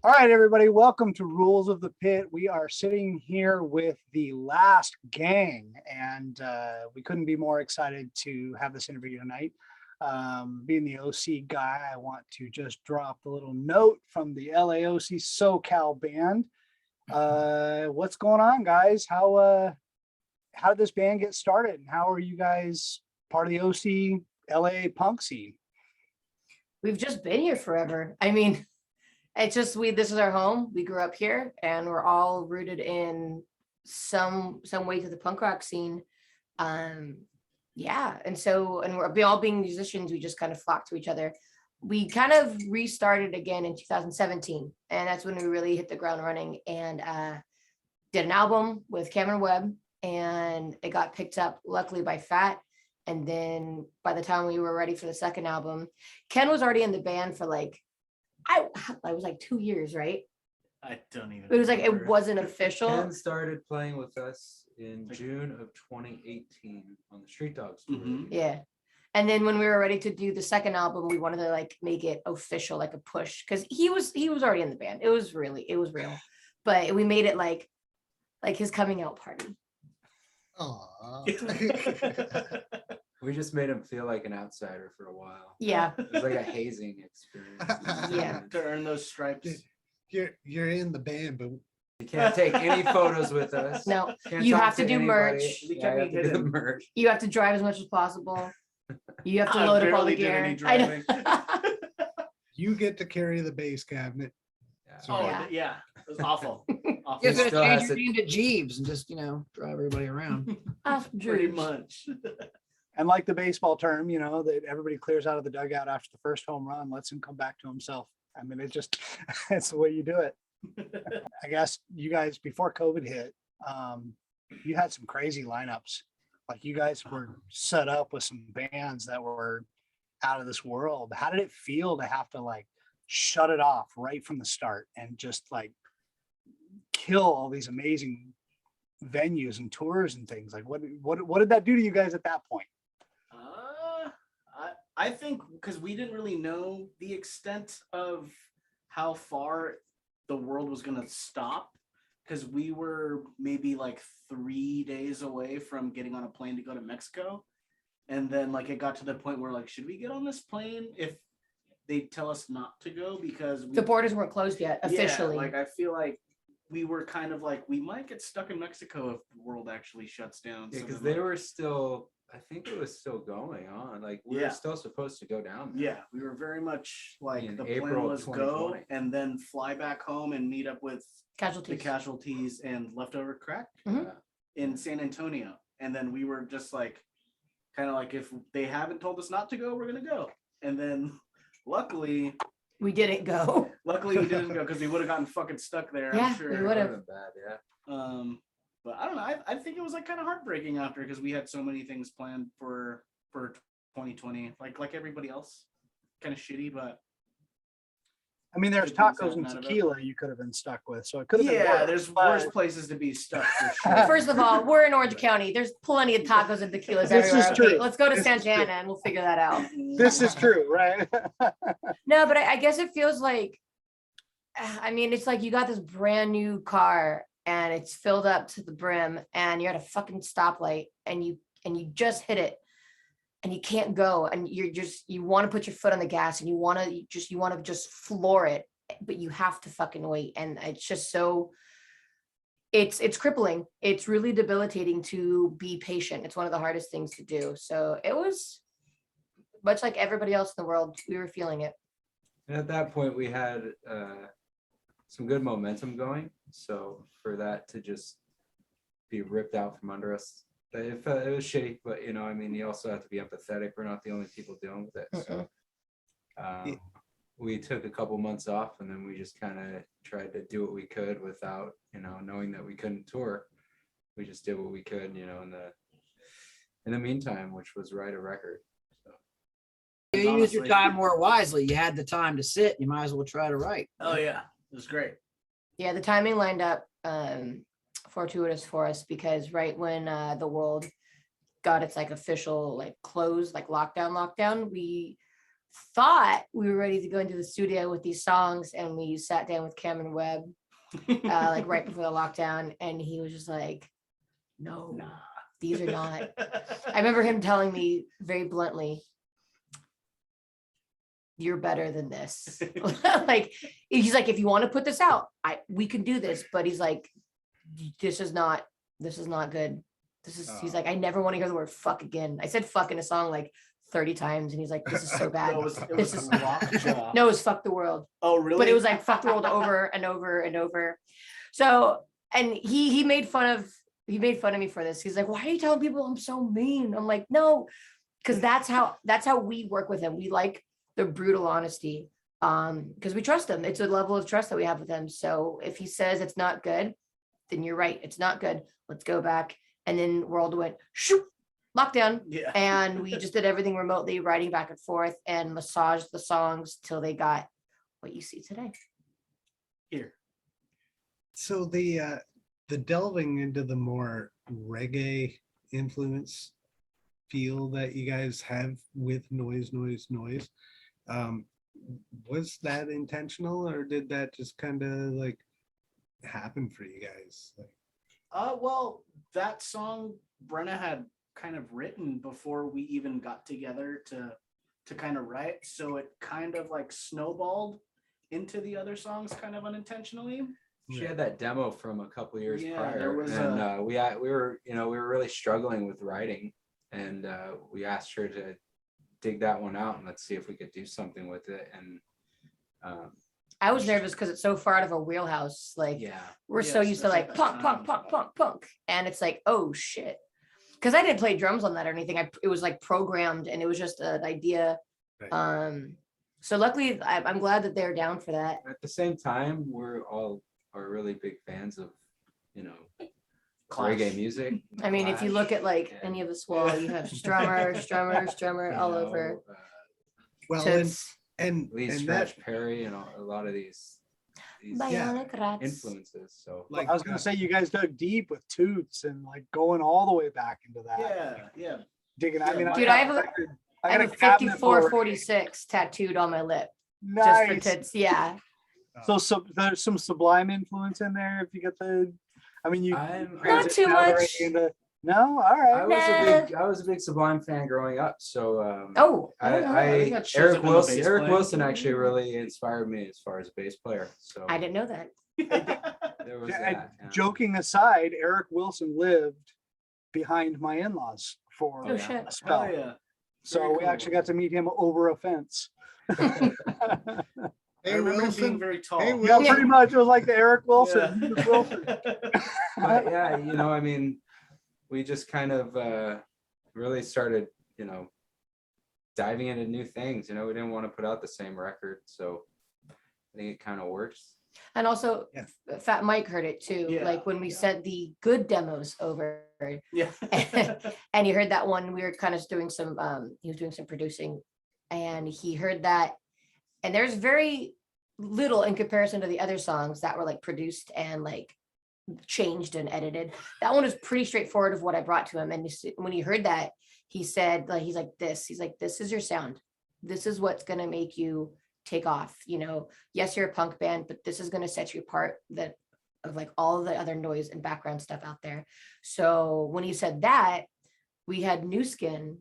All right, everybody, welcome to Rules of the Pit. We are sitting here with the last gang, and we couldn't be more excited to have this interview tonight. Being the OC guy, I want to just drop a little note from the LAOC SoCal band. What's going on, guys? How did this band get started, and how are you guys part of the OC LA punk scene? We've just been here forever. I mean, it's just this is our home. We grew up here and we're all rooted in some way to the punk rock scene. Yeah. And we're all being musicians, we just kind of flocked to each other. We kind of restarted again in 2017, and that's when we really hit the ground running and did an album with Cameron Webb, and it got picked up luckily by Fat. And then by the time we were ready for the second album, Ken was already in the band for I was like 2 years, right? I don't even. It was like, remember. it wasn't official. Ken started playing with us in June of 2018 on the Street Dogs tour. Yeah. And then when we were ready to do the second album, we wanted to make it official, like a push, because he was already in the band. It was real. But we made it like his coming out party. Aww. We just made him feel like an outsider for a while. Yeah. It was like a hazing experience. Yeah. To earn those stripes. You're in the band, but You can't take any photos with us. No, Can't you talk have to do anybody. merch. Yeah, you have to do the merch. You have to drive as much as possible. You have to I load up all the barely did gear. any I know. driving. you get to carry the bass cabinet. Yeah. Oh Yeah. yeah, it was awful. Awful. You're gonna still change has your to- name to Jeeves and just, drive everybody around. Pretty much. And like the baseball term, that everybody clears out of the dugout after the first home run, lets him come back to himself. I mean, it's the way you do it. I guess you guys, before COVID hit, you had some crazy lineups. Like you guys were set up with some bands that were out of this world. How did it feel to have to shut it off right from the start and just kill all these amazing venues and tours and things? What did that do to you guys at that point? I think because we didn't really know the extent of how far the world was gonna stop, because we were maybe 3 days away from getting on a plane to go to Mexico, and then it got to the point where should we get on this plane if they tell us not to go, because The borders weren't closed yet officially. I feel like we were kind of we might get stuck in Mexico if the world actually shuts down. Yeah, So because then, they were still, I think it was still going on. We were Yeah. still supposed to go down there. yeah, we were very much In the April plan of was go 2020. and then fly back home and meet up with the Casualties. casualties and leftover crack Mhm. Yeah. in San Antonio. And then we were just kind of if they haven't told us not to go, we're gonna go. And then luckily We didn't go. we didn't go, because we would have gotten fucking stuck there. Yeah, I'm sure. we would've. Would've been bad, yeah. But I don't know. I think it was kind of heartbreaking after, because we had so many things planned for 2020, like everybody else. Kind of shitty, but I mean, there's Good things tacos and happen out of it. tequila you could have been stuck with, so it could have been yeah, worse, there's but- worse places to be stuck for sure. First of all, we're in Orange County. There's plenty of tacos and tequilas This is everywhere. Okay, true. let's go to This is true. Santana and we'll figure that out. This is true, right? No, but I guess it feels it's like you got this brand new car and it's filled up to the brim and you're at a fucking stoplight and you just hit it and you can't go, and you want to put your foot on the gas and you want to just floor it, but you have to fucking wait. And it's just so it's crippling. It's really debilitating to be patient. It's one of the hardest things to do. So it was much like everybody else in the world. We were feeling it. And at that point, we had some good momentum going. So for that to just be ripped out from under us, it was shitty. But you also have to be empathetic. We're not the only people dealing with it. So we took a couple months off, and then we just kind of tried to do what we could without, knowing that we couldn't tour. We just did what we could, in the meantime, which was write a record. So. You used your Honestly. time more wisely. You had the time to sit. You might as well try to write. Oh yeah, it was great. Yeah, the timing lined up fortuitous for us, because right when the world got its official close, lockdown, we thought we were ready to go into the studio with these songs, and we sat down with Cameron Webb like right before the lockdown, and he was just like, no, these are not. I remember him telling me very bluntly, you're better than this. Like, he's like, if you want to put this out, we can do this, but he's like, this is not good. He's like, I never want to hear the word fuck again. I said fuck in a song like 30 times, and he's like, this is so bad. No, This is Lockjaw. no, it was fuck the world. Oh, really? But it was like fuck the world over and over and over. So, and he made fun of me for this. He's like, why are you telling people I'm so mean? I'm like, no, because that's how we work with him. We like the brutal honesty, because we trust him. It's a level of trust that we have with him. So if he says it's not good, then you're right, it's not good. Let's go back. And then World went shoot, lockdown. Yeah. And we just did everything remotely, writing back and forth, and massaged the songs till they got what you see today. Here. So the delving into the more reggae influence feel that you guys have with noise, was that intentional, or did that just kind of like happen for you guys? Well, that song Brenna had kind of written before we even got together to kind of write, so it kind of like snowballed into the other songs kind of unintentionally. She had that demo from a couple years Yeah, prior, there was and we were really struggling with writing, and we asked her to dig that one out and let's see if we could do something with it. And I was nervous because it's so far out of our wheelhouse. Like, yeah, we're so Yes, used to that's like at punk, that punk, time. punk. And it's like, oh shit. Because I didn't play drums on that or anything. It was like programmed, and it was just an idea. Right. So luckily I'm glad that they're down for that. at the same time, we're all are really big fans of, Clash. reggae music. I mean, if you look at like and, any of the wall, you have strummer you all know, over. Well, Toots, and Lee that Scratch Perry and a lot of these bionic rats. influences. So like I was gonna say you guys dug deep with Toots and like going all the way back into that. Yeah. Digging. I mean, Dude, got I have a- record- I got have a cabinet full of- 5446 tattooed on my lip just for Nice. tits. Yeah. So there's some Sublime influence in there. If you get the, I mean, you I'm- Not too now they're much. into- no, all right. I was a big Sublime fan growing up. So Oh, I don't know. I think that shows Eric up in the Wilson bass Eric playing. Wilson actually really inspired me as far as bass player. So I didn't know that. there was Yeah, that. yeah. Joking aside, Eric Wilson lived behind my in-laws for Oh yeah. shit. a spell. Oh yeah. So Very we cool. actually got to meet him over a fence. I hey remember him Wilson, being very tall. hey, Yeah, Wilson. pretty much. It was like the Eric Wilson. Yeah. He was Wilson. But yeah, I mean, we just kind of really started, diving into new things. We didn't want to put out the same record, so I think it kind of works. And also, Yeah. Fat Mike heard it too. Yeah, Like when we yeah. sent the good demos over, Yeah. and he heard that one. We were kind of doing some. He was doing some producing, and he heard that. And there's very little in comparison to the other songs that were like produced and like changed and edited. That one was pretty straightforward of what I brought to him. And when he heard that, he said, like, he's like, this is your sound. This is what's going to make you take off. Yes, you're a punk band, but this is going to set you apart of like all the other noise and background stuff out there. So when he said that, we had New Skin,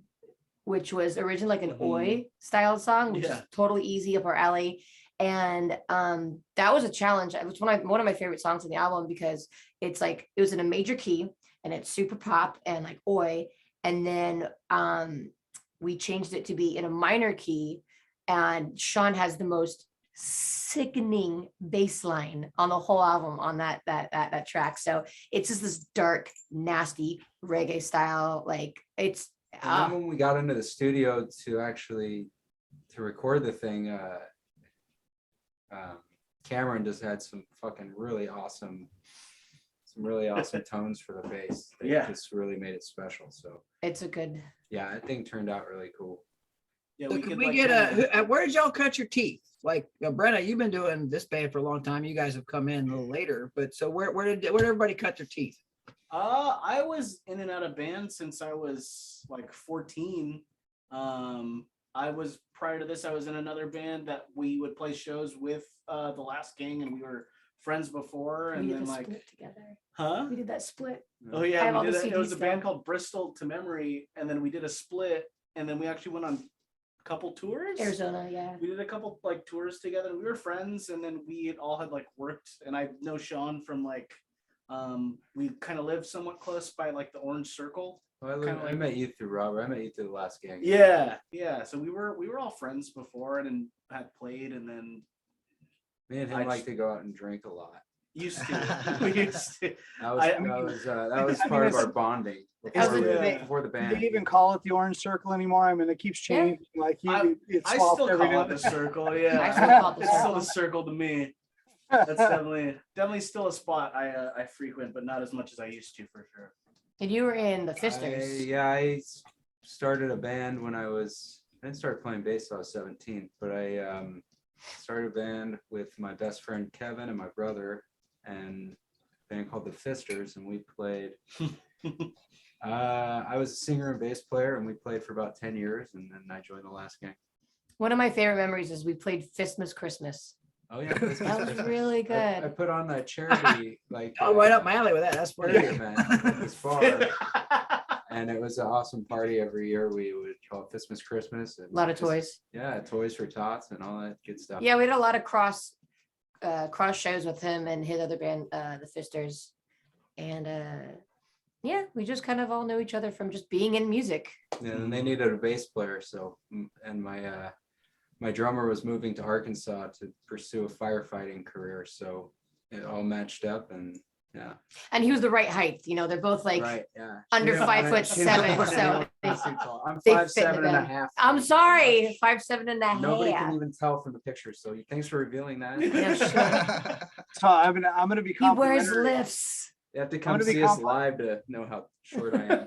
which was originally like an Oi style song, which Yeah. is totally easy up our alley. And that was a challenge. It was one of my favorite songs on the album because it's like it was in a major key and it's super pop and like Oi. And then we changed it to be in a minor key, and Sean has the most sickening bass line on the whole album on that track. So it's just this dark, nasty reggae style. Like it's And then when we got into the studio to record the thing, Cameron just had some really awesome tones for the bass. They Yeah. just really made it special. So it's a good. yeah, that thing turned out really cool. Yeah, So could could, we like, get kinda- where did y'all cut your teeth? Like Brenna, you've been doing this band for a long time. You guys have come in a little later, but so where did everybody cut their teeth? I was in and out of bands since I was like 14. prior to this, I was in another band that we would play shows with the Last Gang, and we were friends before, We and did then the like, split together. huh? We did that split. Oh I yeah, have all we the did it. It was a CDs band still. called Bristol to Memory, and then we did a split, and then we actually went on a couple tours. Arizona, yeah. We did a couple like tours together. We were friends, and then we all had like worked, and I know Sean from like we kind of lived somewhat close by like the Orange Circle. Well, Kinda I like- met you through Robert. I met you through the Last Gang. Yeah. So we were all friends before and then had played, and then Me and him I like just- to go out and drink a lot. used to. We used to. That was I that mean- was that I was mean, part of it's- our bonding Is before, it- before the Do band. they even call it the Orange Circle anymore? I mean, it keeps Yeah. changing. Like it's I swapped still every call now it the and then. circle. Yeah, I still call it the it's still circle. the circle to me. That's definitely still a spot I frequent, but not as much as I used to for sure. And you were in the Fisters. I started a band when I didn't start playing bass till I was 17, but I started a band with my best friend Kevin and my brother, and a band called the Fisters, and we played. I was a singer and bass player, and we played for about 10 years, and then I joined the Last Gang. One of my favorite memories is we played Fistmas Christmas. Oh yeah, That was really I good. put on that charity like Oh, right up my alley with that. That's funny. charity event at this bar, and it was an awesome party every year. We would call it Fistmas Christmas. And A lot of just- toys. Yeah, toys for tots and all that good stuff. Yeah, we had a lot of cross shows with him and his other band, the Fisters. And yeah, we just kind of all know each other from just being in music. Yeah, and they needed a bass player, so and my drummer was moving to Arkansas to pursue a firefighting career, so it all matched up, and yeah. And he was the right height. You know, they're both like Right, yeah. under She didn't 5'7", wanna- she didn't wanna so be too tall. I'm they 5'7" fit and a them. half. I'm sorry, 5'7" and a Nobody can half. even tell from the picture, so thanks for revealing that. Yeah, sure. So I'm gonna be He wears complimentary. lifts. You have to come gonna be see us compli- live to know how short I am.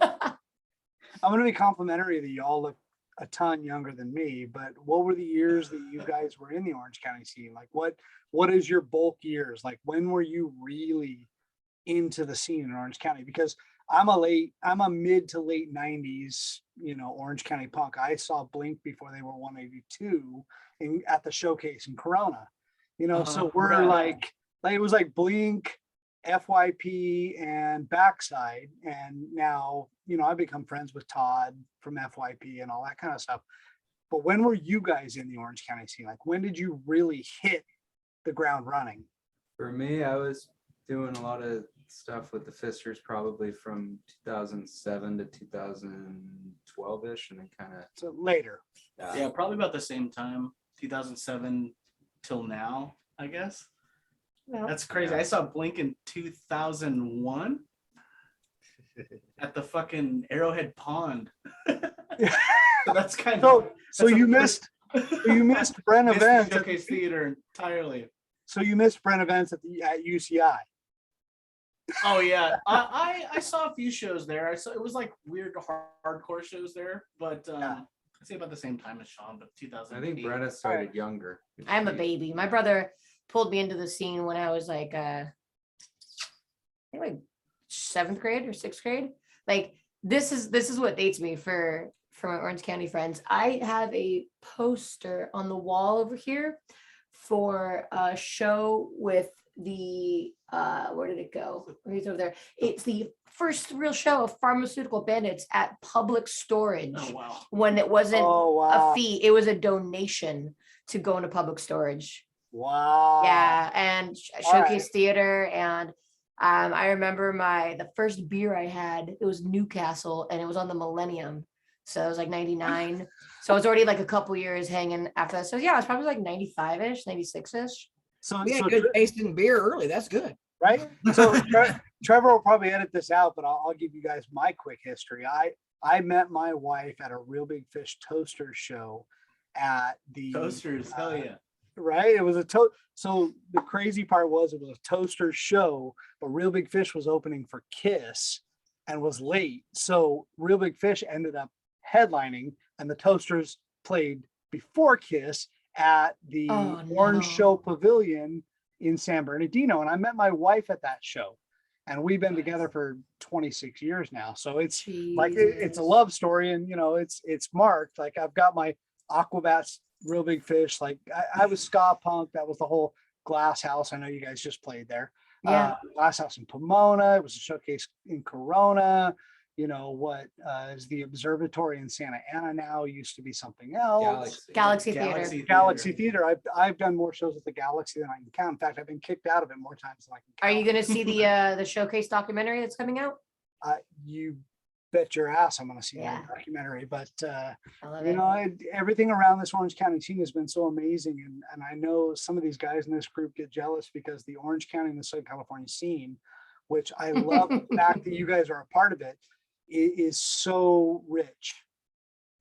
I'm gonna be complimentary that y'all look a ton younger than me, but what were the years that you guys were in the Orange County scene? Like what is your bulk years? Like when were you really into the scene in Orange County? Because I'm a mid to late 90s, Orange County punk. I saw Blink before they were 182 at the showcase in Corona. So we're Right. like it was like Blink, FYP, and Backside, and now I've become friends with Todd from FYP and all that kind of stuff. But when were you guys in the Orange County scene? Like when did you really hit the ground running? For me, I was doing a lot of stuff with the Fisters probably from 2007 to 2012-ish, and then kind of So later. Yeah, probably about the same time, 2007 till now, I guess. Well, That's crazy. I saw Blink in 2001 at the fucking Arrowhead Pond. So that's kind of So you missed Brenna missed the events. Showcase Theater entirely. So you missed Brenna events at UCI. Oh yeah, I saw a few shows there. I saw it was like weird hardcore shows there, but Yeah. I'd say about the same time as Sean, but 2000. I think Brenna started younger. I'm a baby. My brother pulled me into the scene when I was like, I think like 7th grade or 6th grade. Like this is what dates me for my Orange County friends. I have a poster on the wall over here for a show with the where did it go? It's over there. It's the first real show of Pharmaceutical Bandits at Public Storage Oh wow. when it wasn't Oh wow. a fee. It was a donation to go into public storage. Wow. Yeah, and All Showcase right. Theater, and I remember the first beer I had, it was Newcastle, and it was on the Millennium, so it was like 99. So I was already like a couple years hanging after that. So yeah, I was probably like 95-ish, 96-ish. So, We had so good taste in beer early. That's good. right? So Trevor will probably edit this out, but I'll give you guys my quick history. I met my wife at a Real Big Fish toaster show at the Toasters, hell yeah. right. It was so the crazy part was it was a toaster show, but Real Big Fish was opening for Kiss and was late. So Real Big Fish ended up headlining, and the Toasters played before Kiss at the Oh, Orange no. Show Pavilion in San Bernardino. And I met my wife at that show, and we've been together for 26 years now. So it's like it's a Jesus. love story, and it's marked. Like I've got my Aquabats, Real Big Fish. Like I was ska punk. That was the whole Glass House. I know you guys just played there. Yeah. Glass House in Pomona. It was a showcase in Corona. You know what is the observatory in Santa Ana now used to be something else. Galaxy Theater. Galaxy Theater. I've done more shows with the Galaxy than I can count. In fact, I've been kicked out of it more times than I can Are count. you going to see the showcase documentary that's coming out? You bet your ass I'm going to see Yeah. that documentary. But I love you it. know, everything around this Orange County scene has been so amazing, and I know some of these guys in this group get jealous because the Orange County and the Southern California scene, which I love the fact that you guys are a part of it, is so rich.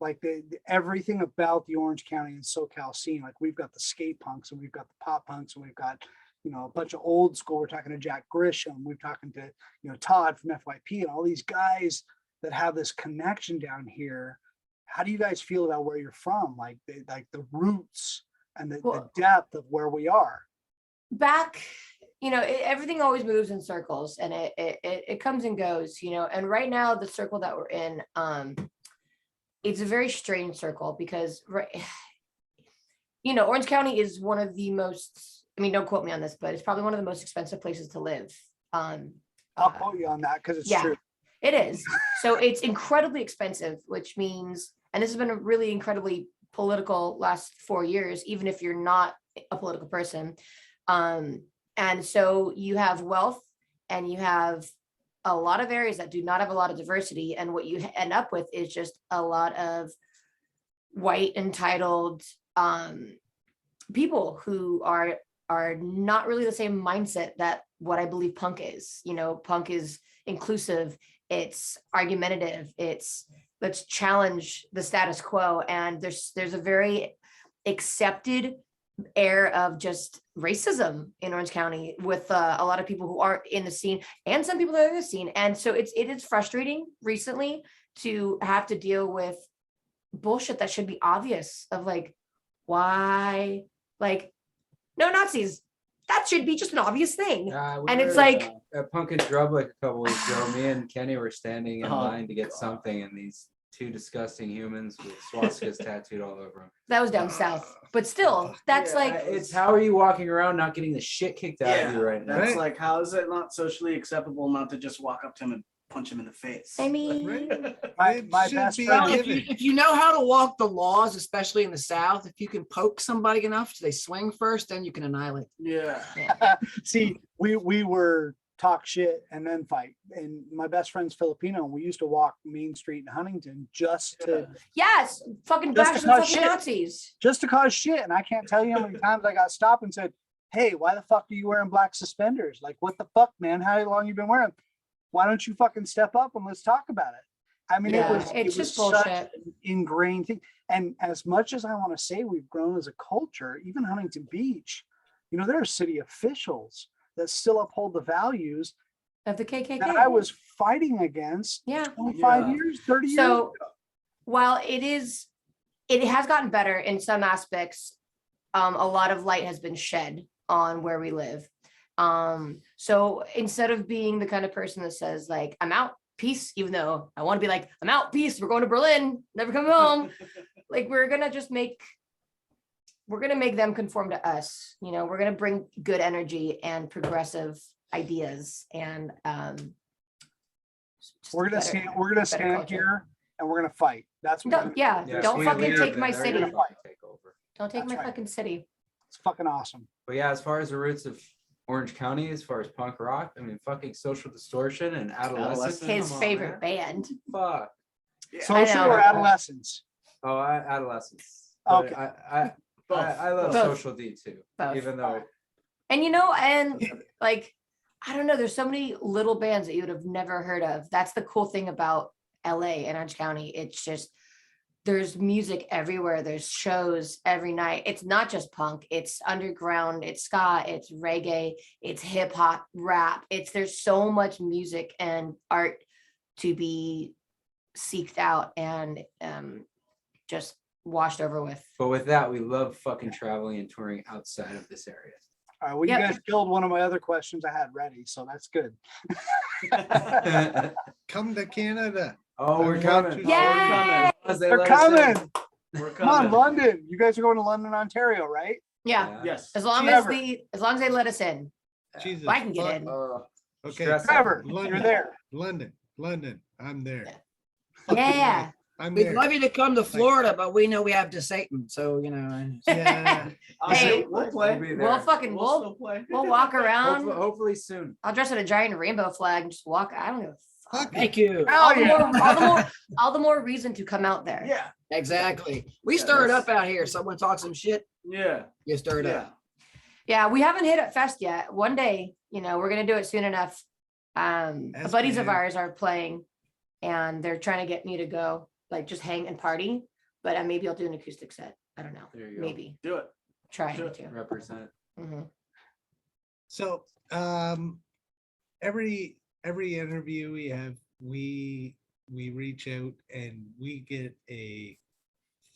Like everything about the Orange County and SoCal scene, like we've got the skate punks and we've got the pop punks and we've got, you know, a bunch of old school. We're talking to Jack Grisham, we're talking to, you know, Todd from FYP, and all these guys that have this connection down here. How do you guys feel about where you're from? Like the roots and the depth of where we are. Back, you know, everything always moves in circles, and it comes and goes, you know. And right now, the circle that we're in, it's a very strange circle because, you know, Orange County is one of the most, I mean, don't quote me on this, but it's probably one of the most expensive places to live. I'll quote you on that because it's yeah, true. it is. So it's incredibly expensive, which means, and this has been a really incredibly political last 4 years, even if you're not a political person. And so you have wealth and you have a lot of areas that do not have a lot of diversity. And what you end up with is just a lot of white entitled people who are not really the same mindset that what I believe punk is. You know, punk is inclusive, it's argumentative, it's let's challenge the status quo. And there's a very accepted air of just racism in Orange County with a lot of people who aren't in the scene and some people that are in the scene. And so it is frustrating recently to have to deal with bullshit that should be obvious of like, why, like, no Nazis, that should be just an obvious thing. And it's like at Punk and Drub like a couple weeks ago, me and Kenny were standing in line to get something, and these two disgusting humans with swastikas tattooed all over them. that was down south, but still, that's like, It's how are you walking around not getting the shit kicked out of you right now? That's like, how is it not socially acceptable not to just walk up to him and punch him in the face? I mean, My Should best be friend, Well, given. if you know how to walk the laws, especially in the South, if you can poke somebody enough so they swing first, then you can annihilate. Yeah. see, we were talk shit and then fight. And my best friend's Filipino, and we used to walk Main Street in Huntington just to yes, fucking Just bash to the cause fucking shit. Nazis. just to cause shit. And I can't tell you how many times I got stopped and said, "Hey, why the fuck are you wearing black suspenders? Like, what the fuck, man? How long you been wearing? Why don't you fucking step up and let's talk about it?" I mean, Yeah, it it's was just such bullshit. an ingrained thing. And as much as I want to say we've grown as a culture, even Huntington Beach, you know, there are city officials that still uphold the values Of the KKK. that I was fighting against Yeah. 25 Yeah. years, 30 years So ago. while it has gotten better in some aspects, a lot of light has been shed on where we live. So instead of being the kind of person that says like, I'm out, peace, even though I want to be like, I'm out, peace, we're going to Berlin, never come home. Like we're going to make them conform to us. You know, we're going to bring good energy and progressive ideas and just We're gonna better- stand culture. here and we're gonna fight. That's what we're No, gonna yeah, Yeah, don't we fucking leave, take and my they're city. gonna fucking take over. Don't take That's my right. fucking city. It's fucking awesome. But yeah, as far as the roots of Orange County, as far as punk rock, I mean, fucking Social Distortion and Adolescence. Adolescence. His come on, favorite man. band. Fuck. Social know. or adolescence? Oh, Adolescence. But Okay. I love Both. Social D too, Both. even though And you know, and like, I don't know, there's so many little bands that you would have never heard of. That's the cool thing about LA and Orange County. It's just, there's music everywhere. There's shows every night. It's not just punk, it's underground, it's ska, it's reggae, it's hip hop, rap. There's so much music and art to be seeked out and just washed over with. But with that, we love fucking traveling and touring outside of this area. All right, well, Yep. you guys killed one of my other questions I had ready, so that's good. Come to Canada. Oh, we're I want coming. to- Oh, we're coming. Yay! As they They're let us in. coming. We're Come on, coming. London. You guys are going to London, Ontario, right? Yeah, Yes. as long Trevor. as long as they let us in. Jesus. I can get fuck. in. Okay. Stress Trevor, London. you're there. London. I'm there. Yeah. Fucking Yeah. right. I'm We'd there. love you to come to Florida, but we know we have to Satan. So, Yeah. Hey, we'll play. We'll be We'll there. fucking We'll we'll still play. we'll walk around. Hopefully soon. I'll dress in a giant rainbow flag and just walk. I don't give a fuck. Fuck thank you. All Hell the yeah. more, all the more reason to come out there. Yeah. Exactly. We Yeah, stir it that's- up out here. Someone talks some shit, Yeah. you stir it Yeah. up. Yeah, we haven't hit it fest yet. One day, we're gonna do it soon enough. That's Buddies of bad. ours are playing, and they're trying to get me to go, like, just hang and party. But maybe I'll do an acoustic set. I don't know. There you go. Maybe Do it. try Sure. to. Represent. Mhm. So every interview we have, we reach out and we get a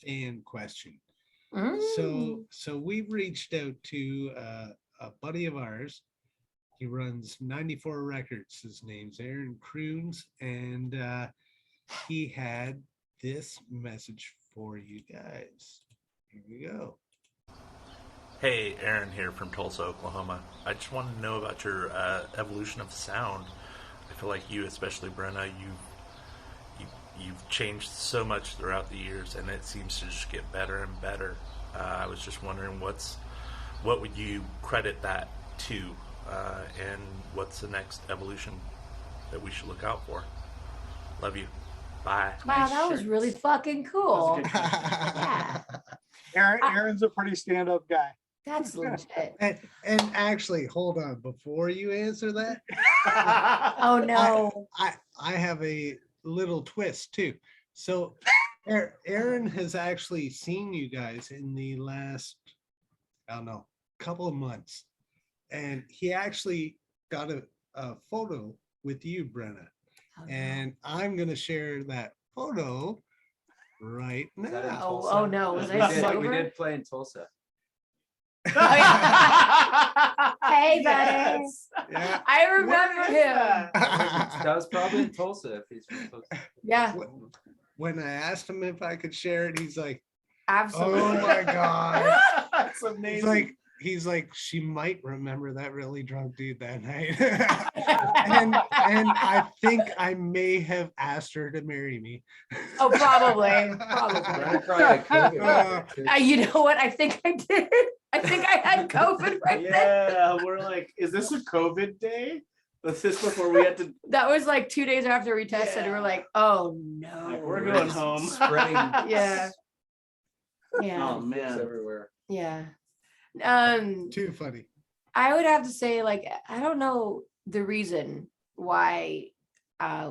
fan question. Mm. So we've reached out to a buddy of ours. He runs 94 Records. His name's Aaron Kroons, and he had this message for you guys. Here we go. Hey, Aaron here from Tulsa, Oklahoma. I just wanted to know about your evolution of sound. I feel like you, especially Brenna, you've changed so much throughout the years, and it seems to just get better and better. I was just wondering what would you credit that to, and what's the next evolution that we should look out for? Love you. Bye. Wow, that was really fucking cool. That's a good Yeah, Aaron's a pretty stand-up guy. that's legit. And actually, hold on, before you answer that, Oh no. I have a little twist too. So Aaron has actually seen you guys in the last, I don't know, couple of months. And he actually got a photo with you, Brenna. Oh, no. And I'm gonna share that photo right Is that in now. Oh, Tulsa? oh no, was we I did, we sober? did play in Tulsa. Hey, buddy. Yes. Yeah. I remember Where is him. that? That was probably in Tulsa if he's from Tulsa. Yeah, When I asked him if I could share it, he's like, absolutely. "Oh my god!" That's He's amazing. like, she might remember that really drunk dude that night. and I think I may have asked her to marry me. Oh, probably. Brenna probably had COVID back there, too. You know what? I think I did. I think I had COVID right then. Yeah, we're like, is this a COVID day? Was this before we had to? That was like 2 days after we tested. Yeah. We're like, oh no. Like, we're going home. Spreading Yeah. Oh Yeah. it's man. everywhere. Yeah. Too funny. I would have to say, like, I don't know the reason why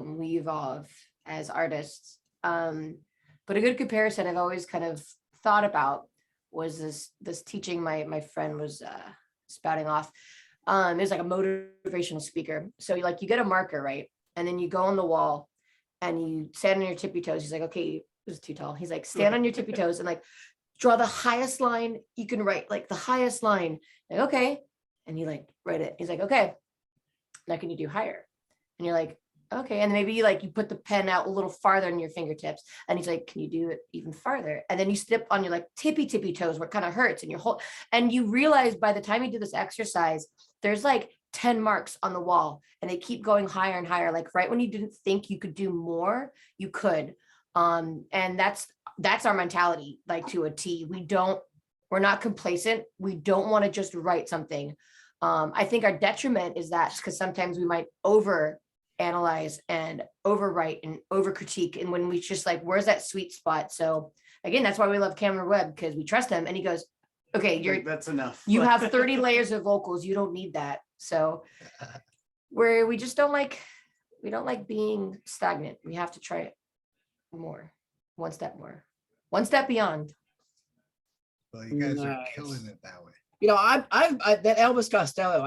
we evolve as artists. But a good comparison I've always kind of thought about was this teaching my friend was spouting off. It was like a motivational speaker. So you get a marker, right? And then you go on the wall and you stand on your tippy toes. He's like, okay, it was too tall. He's like, stand on your tippy toes and like draw the highest line you can write, like the highest line. Like, okay. And you write it. He's like, okay, now can you do higher? And you're like, okay. And maybe you put the pen out a little farther in your fingertips. And he's like, can you do it even farther? And then you step on your tippy toes where it kind of hurts and your whole, and you realize by the time you do this exercise, there's 10 marks on the wall and they keep going higher and higher. Like right when you didn't think you could do more, you could. And that's our mentality, to a T. We're not complacent. We don't want to just write something. I think our detriment is that because sometimes we might over analyze and overwrite and over critique. And when we just where's that sweet spot? So again, that's why we love Cameron Webb, because we trust him. And he goes, okay, That's enough. you have 30 layers of vocals. You don't need that. So we just don't like being stagnant. We have to try it more, one step beyond. Well, you guys are Nice. killing it that way. I that Elvis Costello,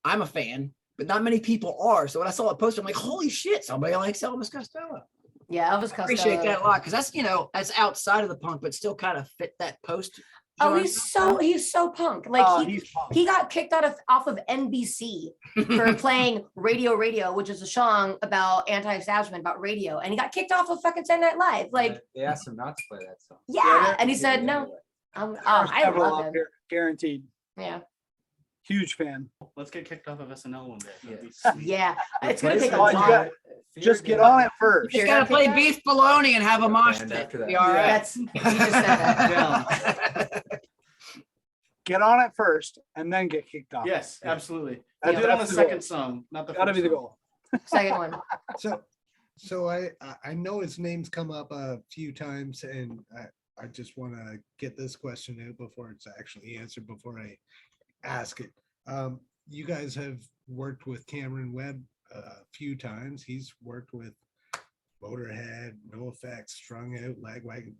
I'm a fan, but not many people are. So when I saw a poster, I'm like, holy shit, somebody likes Elvis Costello. Yeah, Elvis Costello. Appreciate that a lot, because that's outside of the punk, but still kind of fit that post Oh, wanna he's so punk. Like Oh, he he's pumped. he got kicked off of NBC for playing Radio, which is a song about anti-establishment, about radio, and he got kicked off of fucking Saturday Night Live. Like, They asked him not to play that song. yeah, and he He said did no. anyway. I Several love up him. here, guaranteed. Yeah, Huge fan. Let's get kicked off of SNL one day. That'd be Yeah. sweet. yeah. It's gonna take a Oh, you lot. got- Just get on it first. You You're gotta gonna play pick beef bologna and have a mosh And pit. after that. Be all right. That's he just said that. Get on it first and then get kicked off. Yes, absolutely. That- I'll do it on the that's the goal. second song, not the Gotta first be the song. goal. Second one. So I know his name's come up a few times, and I just want to get this question out before it's actually answered, before I ask it. You guys have worked with Cameron Webb a few times. He's worked with Motorhead, No Effects, Strung Out, Lagwagon.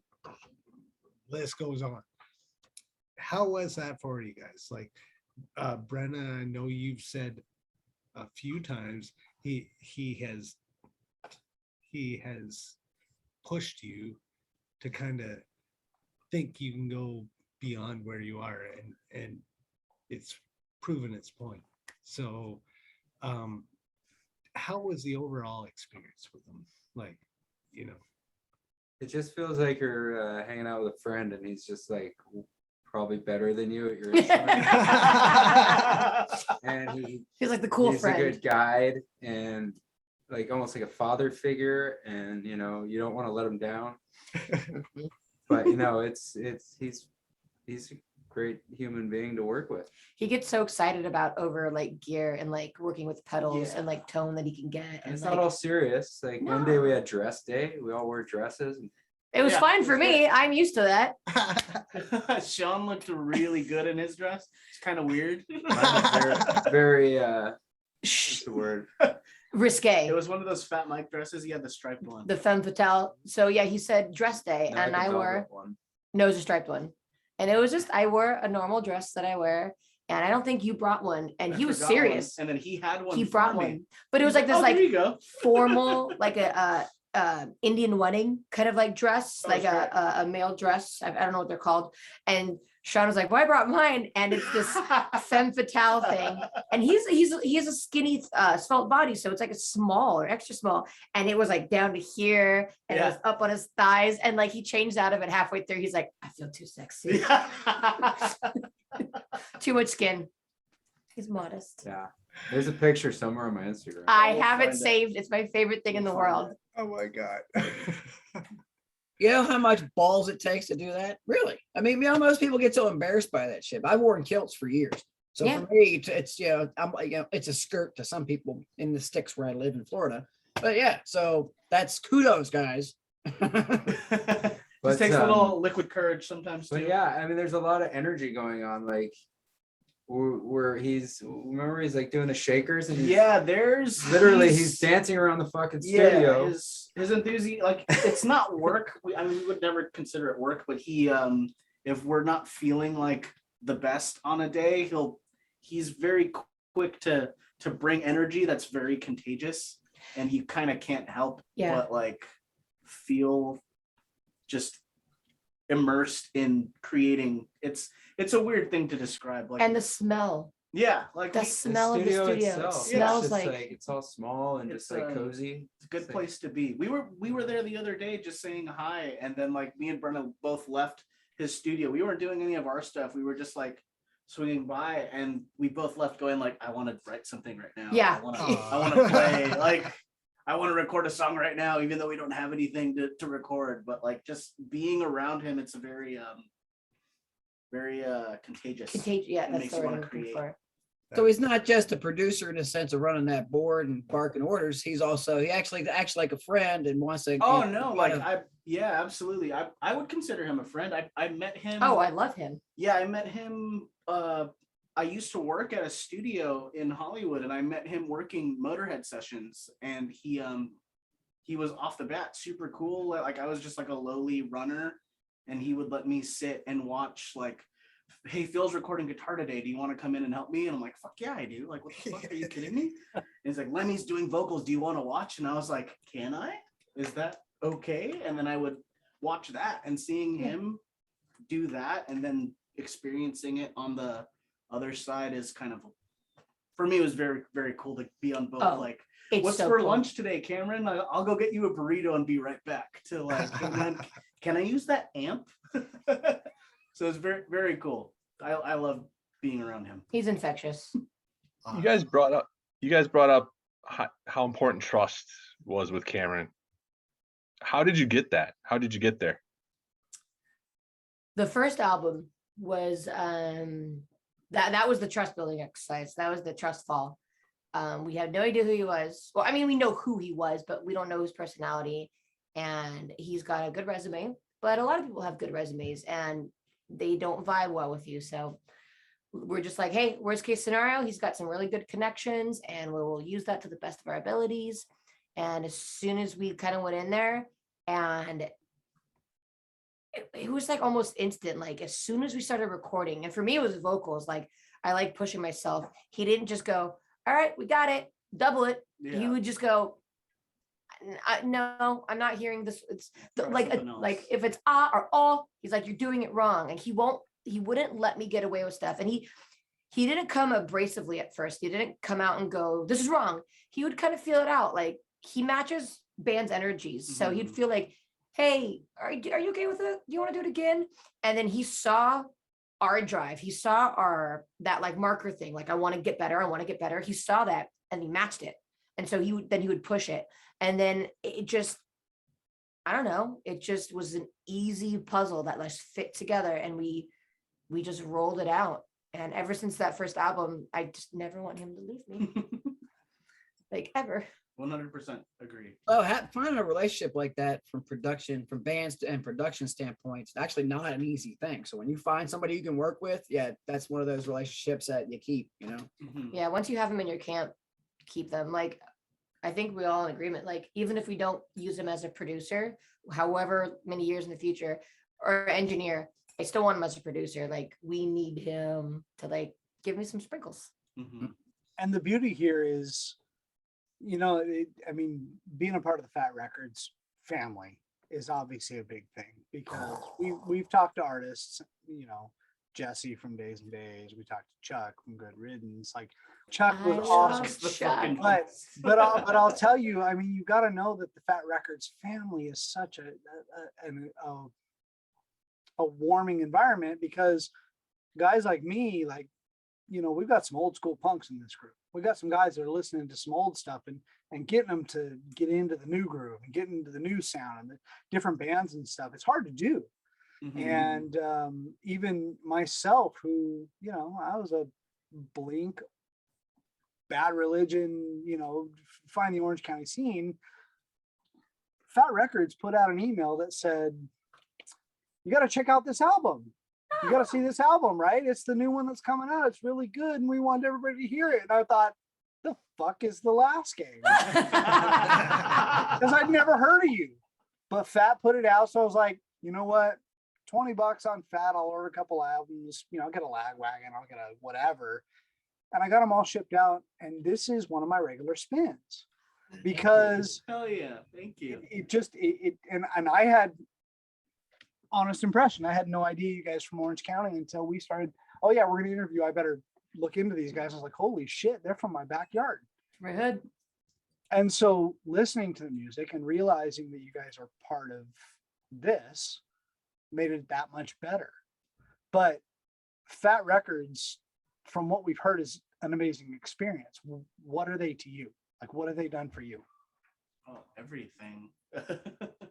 List goes on. How was that for you guys? Like, Brenna, I know you've said a few times he has pushed you to kind of think you can go beyond where you are, and it's proven its point. So how was the overall experience with them? Like, you know, It just feels like you're hanging out with a friend, and he's just like probably better than you at your instrument. And He's like the cool he's friend. a good guide, and like almost like a father figure, and you know you don't want to let him down. But you know he's a great human being to work with. He gets so excited about over like gear and like working with pedals Yeah. and like tone that he can get. And And it's like, not all serious. Like one day we had dress day. We all wore dresses. And it was Yeah, fine it for was me. I'm used to that. Sean looked really good in his dress. It's kind of weird. very what's the word? Risque. It was one of those Fat Mike dresses. He had the striped one. The femme fatale. So yeah, he said dress day, Not and like a I wore velvet one. no, it was a striped one, and it was just I wore a normal dress that I wear, and I don't think you brought one, and I he was forgot one, serious. and then he had one. He for brought me. one, but it was like this Oh, like there you go. formal, like a Indian wedding kind of like dress, Oh, like sure. a male dress. I don't know what they're called. And Sean was like, "Well, I brought mine," and it's this femme fatale thing. And he's a skinny, svelte body, so it's like a small or extra small. And it was like down to here, and it was up on his thighs. And like he changed out of it halfway through. He's like, "I feel too sexy, too much skin." He's modest. Yeah. There's a picture somewhere on my Instagram. I We'll have it find it. saved. It's my favorite thing in the We'll find world. oh my God. You know how much balls it takes to do that? Really? I mean, you know, most people get so embarrassed by that shit. I've worn kilts for years. So Yeah. for me, it's, you know, it's a skirt to some people in the sticks where I live in Florida. But yeah, so that's kudos, guys. But, Just takes a little liquid courage sometimes But too. yeah, I mean, there's a lot of energy going on. Like, where he's like doing the shakers, and he's literally he's dancing around the fucking studio. Yeah, his enthusiasm, like it's not work. I mean, we would never consider it work, but he, if we're not feeling like the best on a day, he's very quick to bring energy that's very contagious, and you kind of can't help but like feel just immersed in creating. It's a weird thing to describe. Like, And the smell. yeah, like The smell of the studio. It itself, smells it's just like it's all small and just It's, like cozy. it's a good It's like- place to be. We were there the other day just saying hi, and then like me and Brenna both left his studio. We weren't doing any of our stuff. We were just like swinging by, and we both left going like, I want to write something right now. Yeah. I want to play. Like, I want to record a song right now, even though we don't have anything to record. But like just being around him, it's a very contagious. Yeah, It that's makes the you word wanna I'm looking create. for. So he's not just a producer in the sense of running that board and barking orders. He actually acts like a friend and wants to. Oh you know, no, like kind of- yeah, absolutely. I would consider him a friend. I met him. Oh, I love him. Yeah, I met him. I used to work at a studio in Hollywood, and I met him working Motorhead sessions, and he was off the bat super cool. Like I was just like a lowly runner, and he would let me sit and watch. Like, hey, Phil's recording guitar today. Do you want to come in and help me? And I'm like, fuck yeah, I do. Like, what the fuck? Are you kidding me? And he's like, Lemmy's doing vocals. Do you want to watch? And I was like, can I? Is that okay? And then I would watch that, and seeing him do that, and then experiencing it on the other side is kind of, for me, it was very, very cool to be on both. Oh, Like, It's what's so for cool. lunch today, Cameron? I'll go get you a burrito and be right back. To like, hey, man, can I use that amp? So it's very, very cool. I love being around him. He's infectious. You guys brought up how important trust was with Cameron. How did you get that? How did you get there? The first album was that was the trust building exercise. That was the trust fall. We had no idea who he was. Well, I mean, we know who he was, but we don't know his personality. And he's got a good resume, but a lot of people have good resumes and they don't vibe well with you. So we're just like, hey, worst case scenario, he's got some really good connections and we'll use that to the best of our abilities. And as soon as we kind of went in there, and it was like almost instant, like as soon as we started recording, and for me, it was vocals. Like I like pushing myself. He didn't just go, all right, we got it, double it. He would just go, no, I'm not hearing this. It's like if it's ah or oh, he's like, you're doing it wrong. And he wouldn't let me get away with stuff. And he didn't come abrasively at first. He didn't come out and go, this is wrong. He would kind of feel it out. Like he matches band's energies. So he'd feel like, hey, are you okay with it? Do you want to do it again? And then he saw our drive. He saw that like marker thing. Like, I want to get better. I want to get better. He saw that and he matched it. And so he would push it. And then it just, I don't know, it just was an easy puzzle that like fit together. And we just rolled it out. And ever since that first album, I just never want him to leave me. Like ever. 100% agree. Well, finding a relationship like that from bands and production standpoints, it's actually not an easy thing. So when you find somebody you can work with, yeah, that's one of those relationships that you keep, you know? Yeah, once you have them in your camp, keep them. Like, I think we're all in agreement. Like, even if we don't use him as a producer, however many years in the future, or engineer, I still want him as a producer. Like, we need him to like give me some sprinkles. And the beauty here is, you know, I mean, being a part of the Fat Records family is obviously a big thing because we've talked to artists, you know, Jesse from Days and Days. We talked to Chuck from Good Riddance. Like Chuck was awesome. Chuck. But I'll tell you, I mean, you got to know that the Fat Records family is such a warming environment because guys like me, like, you know, we've got some old school punks in this group. We got some guys that are listening to some old stuff and getting them to get into the new groove and getting into the new sound and the different bands and stuff. It's hard to do. And even myself, who, you know, I was a Blink, Bad Religion, you know, find the Orange County scene. Fat Records put out an email that said, you got to check out this album. You got to see this album, right? It's the new one that's coming out. It's really good. And we want everybody to hear it. And I thought, the fuck is the last game? Because I'd never heard of you. But Fat put it out. So I was like, you know what? $20 on Fat. I'll order a couple albums. You know, I'll get a lag wagon. I'll get a whatever. And I got them all shipped out. And this is one of my regular spins. Because hell yeah, thank you. And I had honest impression. I had no idea you guys from Orange County until we started. Oh yeah, we're gonna interview. I better look into these guys. I was like, holy shit, they're from my backyard. Right hood. And so listening to the music and realizing that you guys are part of this made it that much better. But Fat Records, from what we've heard, is an amazing experience. What are they to you? Like, what have they done for you? Oh, everything.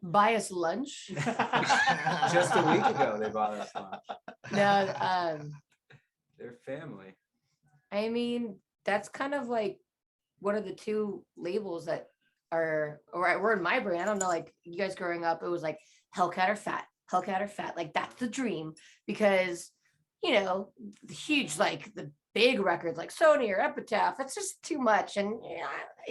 Buy us lunch. Just a week ago, they bought us lunch. No, They're family. I mean, that's kind of like one of the two labels that are, or were in my brain. I don't know, like you guys growing up, it was like Hellcat or Fat, Hellcat or Fat. Like that's the dream because, you know, the huge, like the big records like Sony or Epitaph, that's just too much. And you know,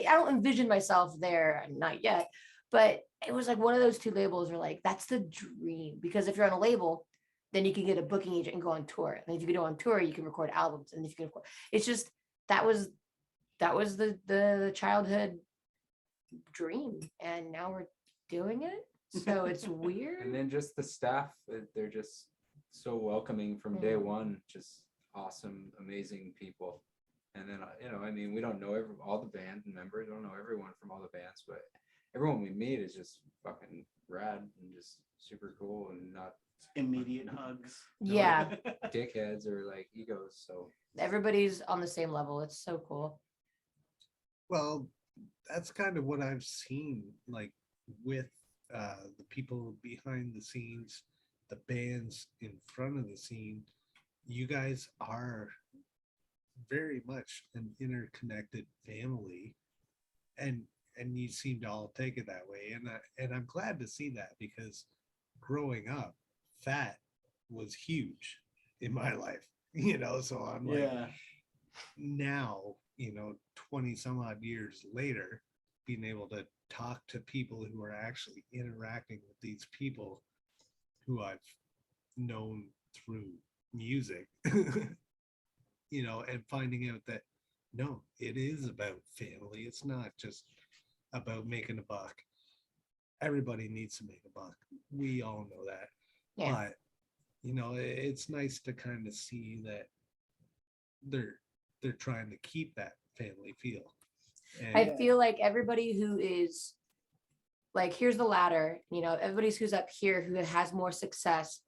I don't envision myself there, not yet. But it was like one of those two labels were like, that's the dream. Because if you're on a label, then you can get a booking agent and go on tour. And if you can go on tour, you can record albums. And if you can record, it's just, that was the childhood dream. And now we're doing it. So it's weird. And then just the staff, they're just so welcoming from day Mhm. one, just awesome, amazing people. And then, I mean, we don't know all the band members, don't know everyone from all the bands, but everyone we meet is just fucking rad and just super cool and not Immediate hugs. Yeah, dickheads or like egos. So everybody's on the same level. It's so cool. Well, that's kind of what I've seen, like with the people behind the scenes, the bands in front of the scene. You guys are very much an interconnected family, and you seem to all take it that way, and I'm glad to see that, because growing up, Fat was huge in my life, so I'm like, Yeah. now, 20 some odd years later, being able to talk to people who are actually interacting with these people who I've known through music, and finding out that no, it is about family. It's not just about making a buck. Everybody needs to make a buck. We all know that. Yeah. But, it's nice to kind of see that they're trying to keep that family feel. And I feel like everybody who is like, here's the ladder, everybody who's up here who has more success,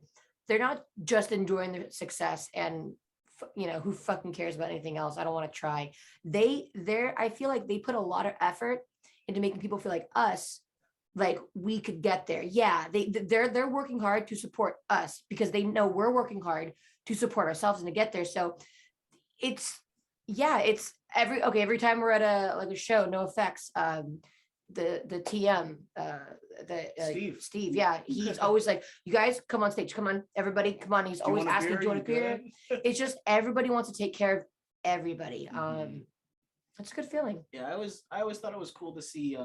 they're not just enjoying their success and who fucking cares about anything else. I don't want to try. I feel like they put a lot of effort into making people feel like us, like we could get there. Yeah, they're working hard to support us because they know we're working hard to support ourselves and to get there. So it's every time we're at a show, no effects, the TM, Steve, yeah, he's always like, you guys come on stage, come on, everybody, come on. He's always asking, do you want a beer? It's just everybody wants to take care of everybody. It's a good feeling. Yeah, I always thought it was cool to see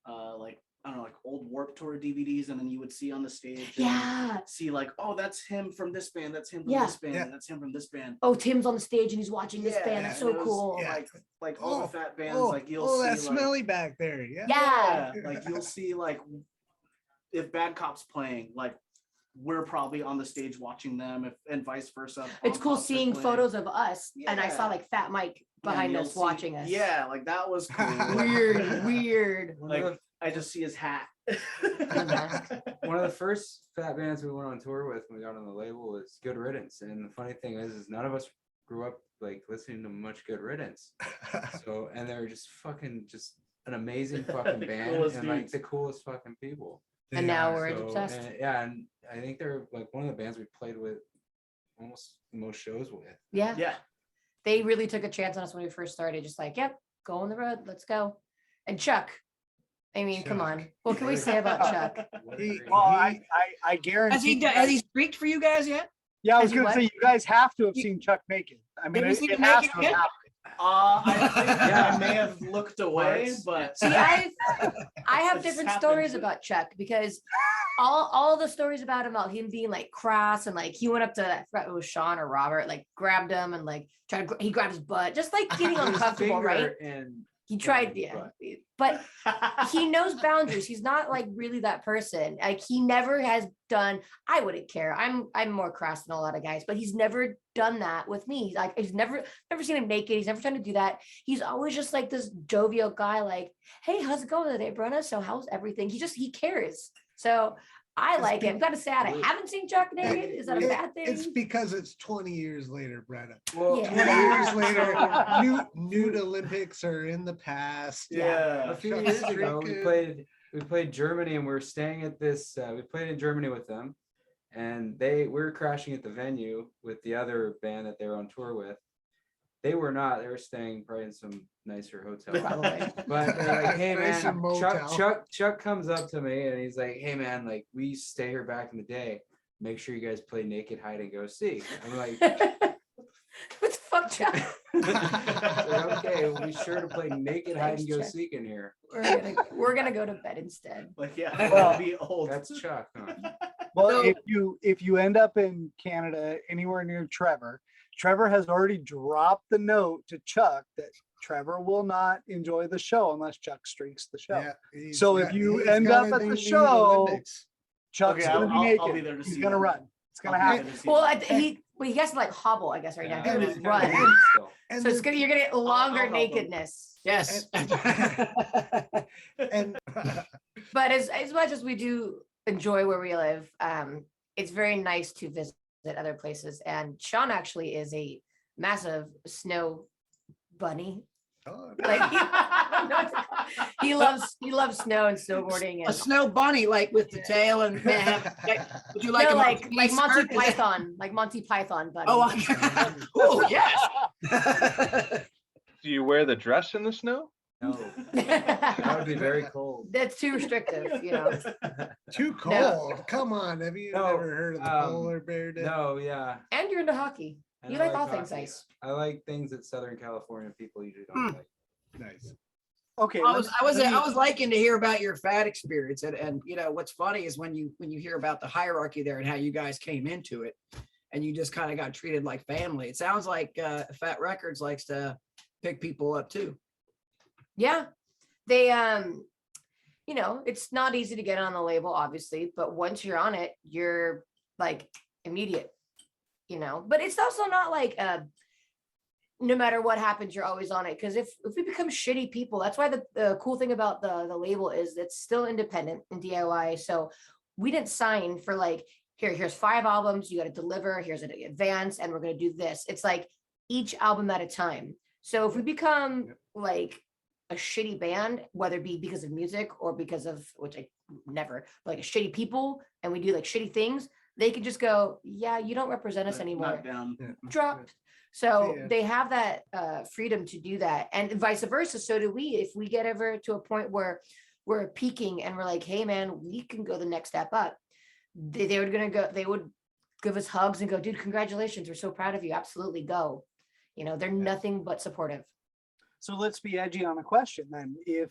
like, I don't know, like old Warped Tour DVDs, and then you would see on the stage, Yeah. see like, oh, that's him from this band, that's him from Yeah. this band, Yeah. and that's him from this band. Oh, Tim's on the stage and he's watching this band. That's and so it was, cool. Yeah. Like all the Fat bands, like you'll see that's like, smelly back there. Yeah. Yeah. like you'll see like if Bad Cop's playing, like we're probably on the stage watching them, and vice versa. It's cool Pops are seeing playing. photos of us, and I saw Yeah. like Fat Mike Yeah, and behind you'll us see- watching us. Yeah, like that was cool. Weird. Like I just see his hat. one of the first Fat bands we went on tour with when we got on the label was Good Riddance. And the funny thing is none of us grew up like listening to much Good Riddance. So, and they were just an amazing fucking The band coolest and like dudes. the coolest fucking people. And They now are. we're So, obsessed. and I think they're like one of the bands we played with almost the most shows with. Yeah. Yeah. They really took a chance on us when we first started. Just like, yep, go on the road. Let's go. And Chuck, I mean, come Chuck. on. What can we say about Chuck? What a He- great- Well, I guarantee. Has he streaked for you guys yet? Yeah, I was Has he gonna what? say, you guys have to have You- seen Chuck naked. I mean, Have you it seen him has naked to have yet? happened. I think Yeah. I may have looked away, Parts. but See, I have It's different happened. stories about Chuck because all the stories about him being like crass and like he went up to, I forgot it was Sean or Robert, like grabbed him and like he grabbed his butt, just like getting His uncomfortable, finger right? And He tried, his yeah, butt. but he knows boundaries. He's not like really that person. Like he never has done. I wouldn't care. I'm more crass than a lot of guys, but he's never done that with me. Like he's never seen him naked. He's never trying to do that. He's always just like this jovial guy. Like, hey, how's it going today, Brenna? So how's everything? He cares. So I like him. Got to say, I haven't seen Chuck naked. Is that a bad thing? It's because it's 20 years later, Brenna. Well, Yeah. 20 years later, nude Olympics are in the past. yeah. a few Chuck's years ago drinking. we played Germany and we were staying at this we played in Germany with them, and we were crashing at the venue with the other band that they were on tour with. They were not. They were staying probably in some nicer hotel. Probably. But they're like, hey Nicer man, motel. Chuck comes up to me and he's like, hey man, like we used to stay here back in the day. Make sure you guys play naked hide and go seek. I'm like, What the fuck, Chuck? okay, we'll be sure to play naked hide and go Thanks, Chuck. seek in here. We're gonna go to bed instead. Like yeah, Well, I'll be old. That's Chuck, huh? Well, So- if you end up in Canada, anywhere near Trevor has already dropped the note to Chuck that Trevor will not enjoy the show unless Chuck streaks the show. So if you he's end gotta up at do the nude show, Olympics. Chuck's Okay, gonna be I'll naked. be there to He's see gonna that. run. It's gonna happen. Well, he has to like hobble, I guess, right now. He Yeah, can it's just kinda run. weird still. And So it's the- gonna you're gonna get longer help him. nakedness. Yes. and But as much as we do enjoy where we live, it's very nice to visit other places. And Sean actually is a massive snow bunny. oh, Like he loves snow and snowboarding A and snow bunny, like with the tail and would you like no, a like Maltese Monty skirt? Python, like Monty Python bunny. Oh, oh yes. Do you wear the dress in the snow? No, that would be very cold. That's too restrictive, you know. too cold. Come on. Have you No, never heard of the um, polar bear day? No, yeah. And you're into hockey. and You I like all things hockey. ice. I like things that Southern California people usually don't like. Nice. Okay. I was let's- liking to hear about your fat experience, and you know what's funny is when you hear about the hierarchy there and how you guys came into it, and you just kind of got treated like family. It sounds like Fat Records likes to pick people up too. Yeah. They you know, it's not easy to get on the label, obviously, but once you're on it, you're like immediate, you know. But it's also not like no matter what happens, you're always on it. Because if we become shitty people, that's why the cool thing about the label is it's still independent and DIY. So we didn't sign for like, here's 5 albums, you got to deliver, here's an advance, and we're going to do this. It's like each album at a time. So if we become like a shitty band, whether it be because of music or because of, which I never, like a shitty people, and we do like shitty things, they can just go, yeah, you don't represent us anymore. Knocked down. Dropped. So Yeah. they have that freedom to do that, and vice versa. So do we. If we get ever to a point where we're peaking and we're like, hey man, we can go the next step up, they would give us hugs and go, dude, congratulations, we're so proud of you, absolutely, go. You know, they're nothing but supportive. So let's be edgy on a question then. If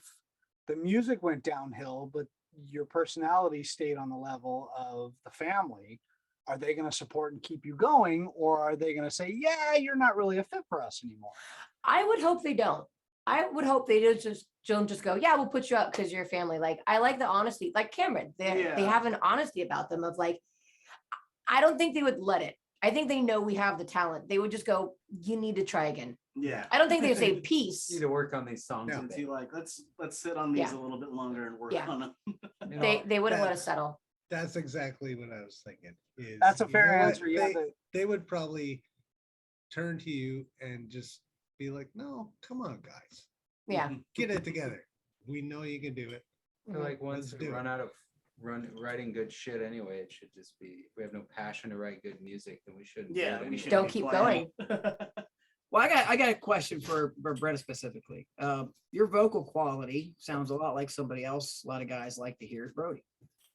the music went downhill, but your personality stayed on the level of the family, are they going to support and keep you going? Or are they going to say, yeah, you're not really a fit for us anymore? I would hope they don't. I would hope they don't just go, yeah, we'll put you up because you're family. Like, I like the honesty, like Cameron, they Yeah. have an honesty about them of like, I don't think they would let it. I think they know we have the talent. They would just go, you need to try again. Yeah. I don't think they would say peace. Need to work on these songs. No. a Since bit. you like, let's sit on these Yeah. a little bit longer and work Yeah. on them. You know, They wouldn't let that- us settle. That's exactly what I was thinking. Is, That's a you fair know what? answer. Yeah. They would probably turn to you and just be like, no, come on, guys. Yeah. Get it together. We know you can do it. I feel like once Let's we do it. run out of writing good shit anyway, it should just be, if we have no passion to write good music, then we shouldn't. do Yeah, it we anyway. should Don't be keep playing. Well, I got a question for Brenna specifically. Your vocal quality sounds a lot like somebody else. A lot of guys like to hear is Brody.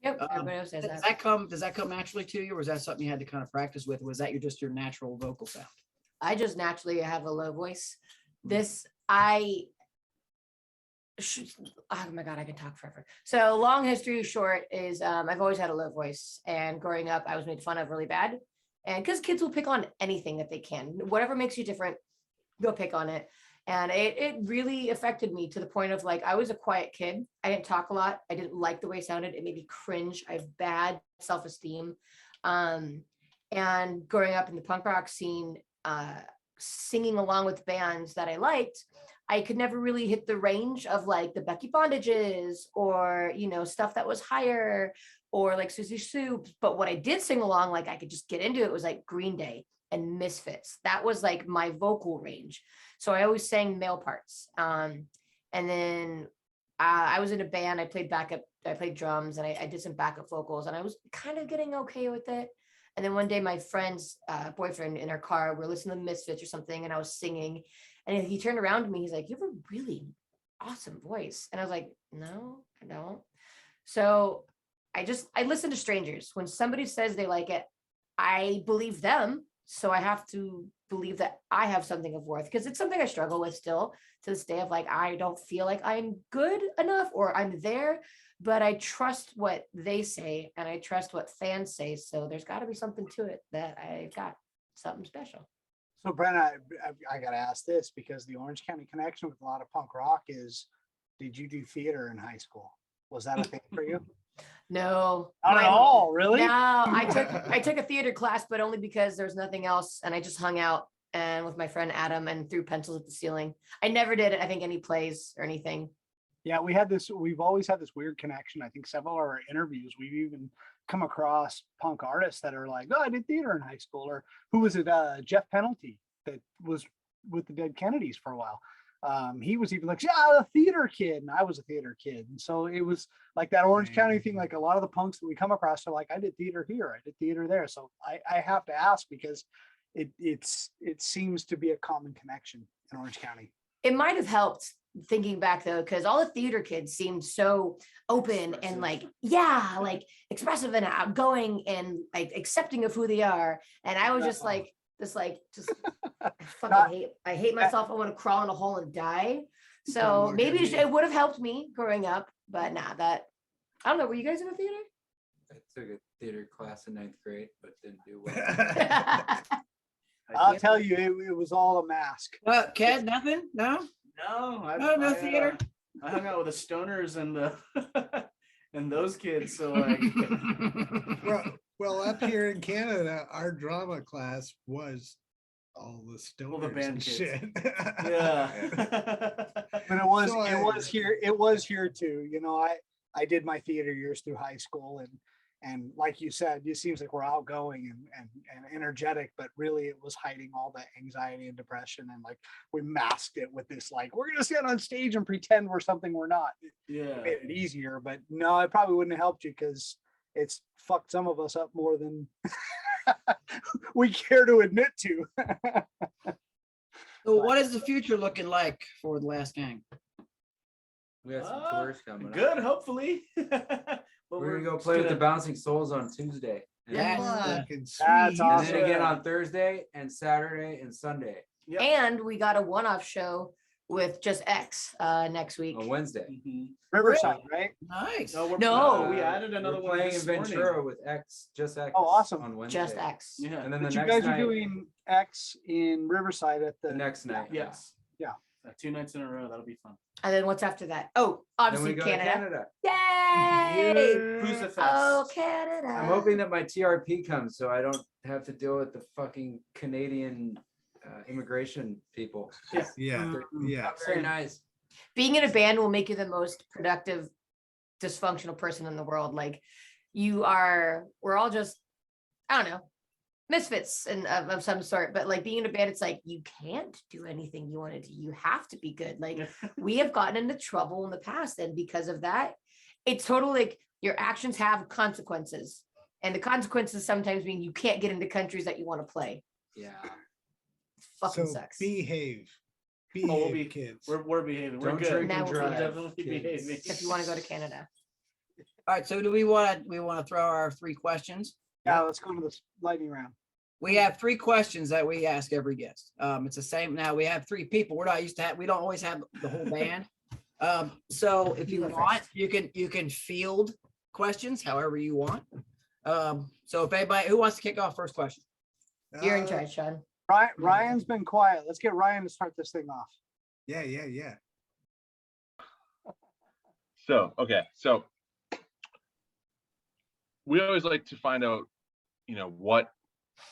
Yep. Um, Everybody else says Does that. that come naturally to you, or is that something you had to kind of practice with? Was that just your natural vocal sound? I just naturally have a low voice. Hmm. Oh my God, I can talk forever. So long history short is I've always had a low voice, and growing up I was made fun of really bad. And because kids will pick on anything that they can, whatever makes you different, they'll pick on it. And it really affected me to the point of like, I was a quiet kid. I didn't talk a lot. I didn't like the way it sounded. It made me cringe. I have bad self-esteem. And growing up in the punk rock scene, singing along with bands that I liked, I could never really hit the range of like the Becky Bondages or, you know, stuff that was higher, or like Susie Soup. But what I did sing along, like I could just get into it, was like Green Day and Misfits. That was like my vocal range. So I always sang male parts. And then I was in a band, I played backup, I played drums, and I did some backup vocals, and I was kind of getting okay with it. And then one day my friend's boyfriend in her car, we're listening to Misfits or something, and I was singing, and he turned around to me, he's like, you have a really awesome voice. And I was like, no, I don't. So I listen to strangers. When somebody says they like it, I believe them. So I have to believe that I have something of worth, because it's something I struggle with still to this day of like, I don't feel like I'm good enough or I'm there, but I trust what they say and I trust what fans say. So there's got to be something to it that I've got something special. So Brenna, I got to ask this, because the Orange County connection with a lot of punk rock is, did you do theater in high school? Was that a thing for you? No. Not at mine- all, really? No, I took a theater class, but only because there's nothing else, and I just hung out and with my friend Adam and threw pencils at the ceiling. I never did, I think, any plays or anything. Yeah, we've always had this weird connection. I think several of our interviews, we've even come across punk artists that are like, oh, I did theater in high school, or who was it? Jeff Penalty that was with the Dead Kennedys for a while. He was even like, yeah, a theater kid, and I was a theater kid. And so it was like that Orange County thing. Like a lot of the punks that we come across are like, I did theater here, I did theater there. So I have to ask because it seems to be a common connection in Orange County. It might have helped thinking back though, because all the theater kids seemed so open and like, yeah, like expressive and outgoing and like accepting of who they are. And I was just like, just I hate myself. I want to crawl in a hole and die. So maybe it would have helped me growing up, but nah, I don't know. Were you guys in a theater? I took a theater class in 9th grade, but didn't do well. I'll tell you, it was all a mask. Ken, nothing? No? No, No theater? I hung out with the stoners and the and those kids. So like, Well, up here in Canada, our drama class was all the stoners the band and kids. shit. yeah. But it was here too. You know, I did my theater years through high school, and like you said, it seems like we're outgoing and energetic, but really it was hiding all the anxiety and depression, and like we masked it with this like, we're gonna stand on stage and pretend we're something we're not. Yeah. It made it easier, but no, it probably wouldn't have helped you because it's fucked some of us up more than we care to admit to. So what is the future looking like for the Last Gang? We got some tours coming up. Good, hopefully. But We're gonna go just play with the gonna- Bouncing Souls on Tuesday. And Yeah. Fucking That's sweet. and awesome. then again on Thursday and Saturday and Sunday Yep. And we got a one-off show with Just X next week. on Wednesday. Mhm. Riverside, right? Nice. No. we added another We're one playing in this morning. Ventura with X, just X. Oh, awesome. On Wednesday. Just X. Yeah. And then the But you next guys are night, doing X in Riverside at the next night. Yes. Yeah. 2 nights in a row. That'll be fun. And then what's after that? Oh, Then obviously we go Canada. to Canada. Yay! Who's the fest? Oh, Canada. I'm hoping that my TRP comes so I don't have to deal with the fucking Canadian immigration people. Yeah. Yeah, yeah. Very nice. Being in a band will make you the most productive, dysfunctional person in the world. Like we're all just, I don't know, misfits and of some sort, but like being in a band, it's like you can't do anything you want to do. You have to be good. Like we have gotten into trouble in the past, and because of that, it's totally like your actions have consequences, and the consequences sometimes mean you can't get into countries that you want to play. Yeah. Fucking So sucks. behave. Oh, we'll Behave, be kids. We're behaving. We're Don't good. drink Now and we're drive. definitely kids. behaving. If you want to go to Canada. All right, so do we want to throw our 3 questions? Yeah, let's go to the lightning round. We have 3 questions that we ask every guest. It's the same. Now we have 3 people. We're not used to we don't always have the whole band. So if you You go want, you can field questions however you want. So if anybody who wants to kick off first question. You're in Uh, charge, Sean. Ryan's been quiet. Let's get Ryan to start this thing off. Yeah. So, okay. So we always like to find out, what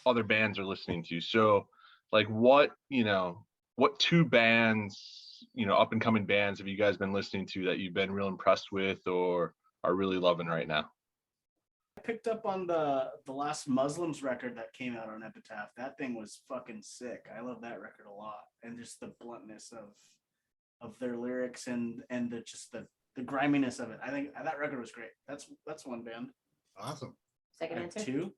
other bands are listening to. So like what 2 bands, up and coming bands have you guys been listening to that you've been real impressed with or are really loving right now? I picked up on the last Muslims record that came out on Epitaph. That thing was fucking sick. I love that record a lot, and just the bluntness of their lyrics and the griminess of it. I think that record was great. That's one band. Awesome. Second I have answer. 2.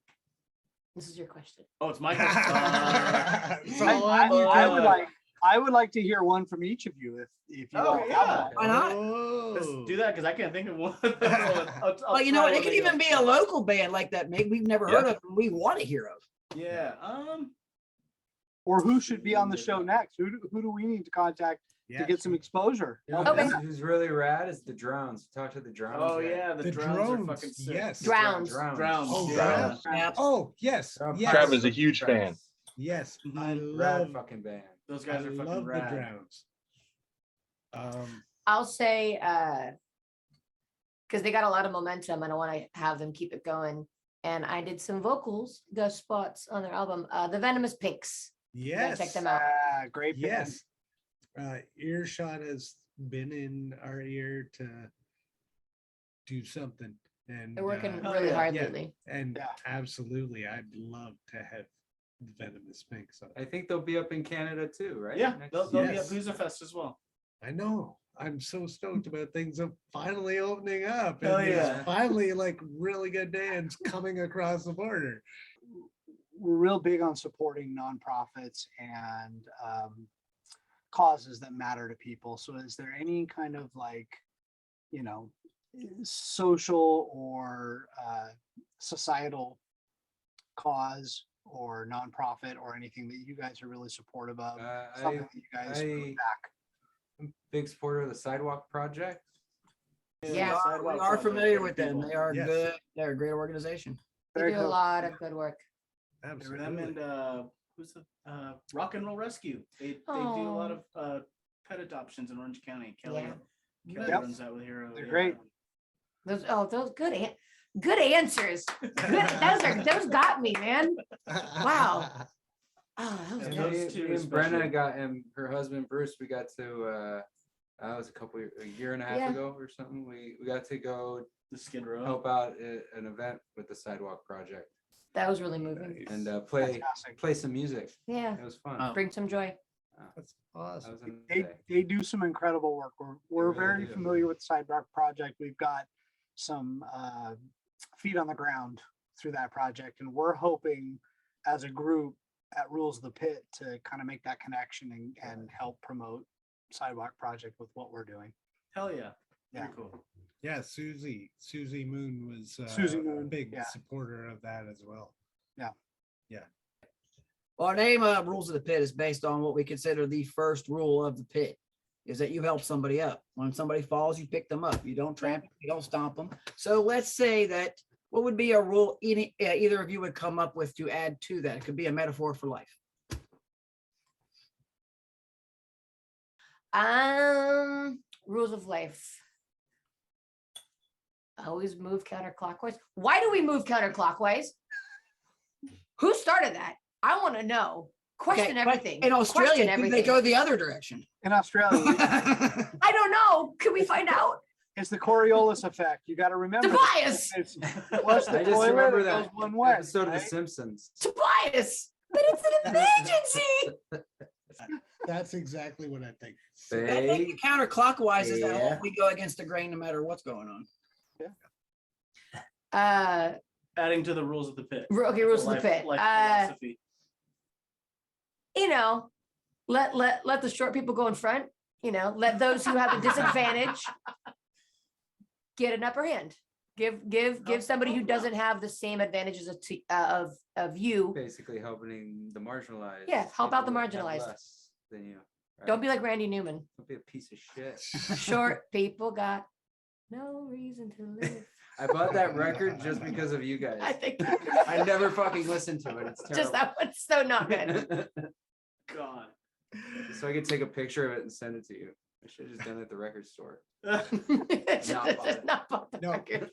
This is your question. Oh, it's my question. So on you I go. would like to hear one from each of you if you Oh, don't yeah. have one. Why not? Let's Oh. do that because I can't think of one. Well, you know what? It could even be a local band like that. Maybe we've never heard of. And we want to hear of. Yeah. Or who should be on the show next? Who do we need to contact to get some exposure? You know, Okay. who's really rad is the Drowns. Talk to the Drowns. Oh guy. yeah, the drums are fucking sick. Yes. Drowns. Drowns. Oh, yeah. Drowns. Yeah. Oh, yes. Drowns. Yes. Trevor's a huge fan. Yes. Mhm. I Rad love fucking band. Those guys I are fucking love the rad. Drowns. I'll say because they got a lot of momentum and I want to have them keep it going. And I did some vocals, guest spots on their album, The Venomous Pinks. You gotta Yes. check them out. Great band. Yes. Earshot has been in our ear to do something. And They're working Oh, really yeah. hard yeah. lately. And Yeah. absolutely, I'd love to have Venomous Pinks on. I think they'll be up in Canada too, right? Yeah, Next they'll year. be at Yes. Booza Fest as well. I know. I'm so stoked about things of finally opening up. Hell and there's yeah. finally like really good bands coming across the border. We're real big on supporting nonprofits and causes that matter to people. So is there any kind of like, you know, social or societal cause or nonprofit or anything that you guys are really supportive of? Something that you guys put back. I'm a big supporter of the Sidewalk Project. Yeah. We Sidewalk are Project, familiar great with them. people. They are Yes. good. They're a great organization. They Very do a cool. lot of good work. Them Absolutely. and who's the Rock and Roll Rescue. They do a lot of pet adoptions in Orange County. Kelly, Kelly Yep. runs that with Hero. They're great. Those good answers. Those got me, man. Wow. Oh, that was And good. those two Me and especially. Brenna got, and her husband Bruce, we got to, that was a year and a half Yeah. ago or something. We got to go The Skid Row. help out at an event with the Sidewalk Project That was really moving. and play Fantastic. some music. Yeah. It was fun. Oh. Bring some joy. That's That awesome. was an They, day. they do some incredible work. We're really very do. familiar with the Sidewalk Project. We've got some feet on the ground through that project, and we're hoping as a group at Rules of the Pit to kind of make that connection and help promote Sidewalk Project with what we're doing. Hell yeah. Yeah. Very cool. Yeah, Susie Moon was Susie a Moon, big yeah. supporter of that as well. Well, our name Rules of the Pit is based on what we consider the first rule of the pit, is that you help somebody up. When somebody falls, you pick them up. You don't tramp them, you don't stomp them. So let's say that what would be a rule either of you would come up with to add to that? It could be a metaphor for life. Rules of life. Always move counterclockwise. Why do we move counterclockwise? Who started that? I want to know. Question Okay, but everything. in Australia, Question do they go the other direction? In Australia, I don't know. Can we find out? it's the Coriolis effect. You got to remember. Tobias! It's flush the I just toilet, remember it that goes one way. episode of The right? Simpsons. Tobias! But it's an emergency. That's exactly what I think. I think the counterclockwise is that Yeah. we go against the grain no matter what's going on. Adding to the rules of the pit. Okay, rules of the Life- pit. life philosophy. You know, let the short people go in front. You know, let those who have a disadvantage get an upper hand. Give somebody who doesn't have the same advantages of you. Basically helping the marginalized. Yeah, help out the people that have marginalized. less Than you. right? Don't be like Randy Newman. Don't be a piece of shit. Short people got no reason to live. I bought that record just because of you guys. I think I never fucking listened to it. It's terrible. just that one's so not good. God. So I could take a picture of it and send it to you. I should have just done it at the record store. Just bought it. not bought the No, record.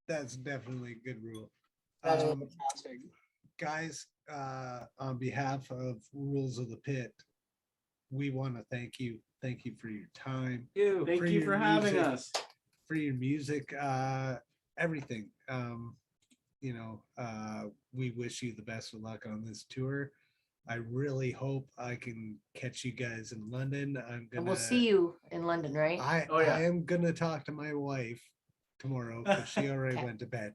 that's definitely a good rule. That's Um, fantastic. guys, on behalf of Rules of the Pit, we want to thank you. Thank you for your time, You. Thank For you your for having music. us. for your music, everything. We wish you the best of luck on this tour. I really hope I can catch you guys in London. I'm And gonna. we'll see you in London, right? Oh, yeah. I am gonna talk to my wife tomorrow because she already Okay. went to bed.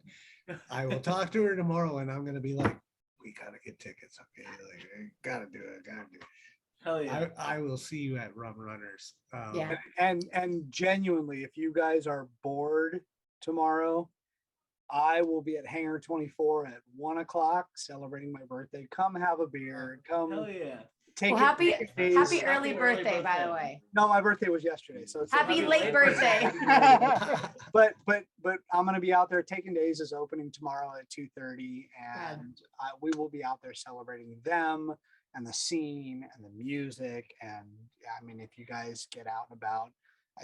I will talk to her tomorrow, and I'm gonna be like, "We gotta get tickets, okay? Like, I gotta do it. Gotta do it." Hell yeah. I will see you at Rum Runners. Yeah. And genuinely, if you guys are bored tomorrow, I will be at Hangar 24 at 1:00 celebrating my birthday. Come have a beer. Hell Come yeah. take Well, it. happy take it days. happy early Happy early birthday, by the birthday. way. No, my birthday was yesterday, so it's Happy Happy late late birthday. but I'm gonna be out there. Taking Days is opening tomorrow at 2:30, Rad. and we will be out there celebrating them and the scene and the music. And yeah, I mean, if you guys get out and about,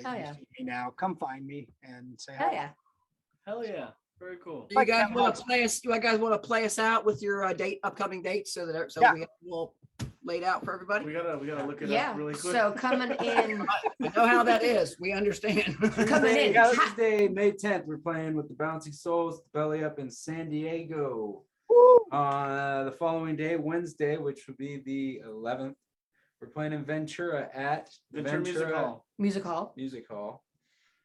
Oh, you yeah. see me now, come find me and say Oh hi. yeah. Hell yeah. Very cool. You Like guys 10 want bucks. to play us? You guys want to play us out with your upcoming dates so that Yeah. we have it all laid out for everybody? We gotta look it Yeah. up really quick. So coming in, I know how that is. We understand. Coming in. Tuesday, May 10th, we're playing with the Bouncing Souls, Belly Up in San Diego. Woo! The following day, Wednesday, which would be the 11th, we're playing in Ventura at Ventura Music Hall music hall. Music Hall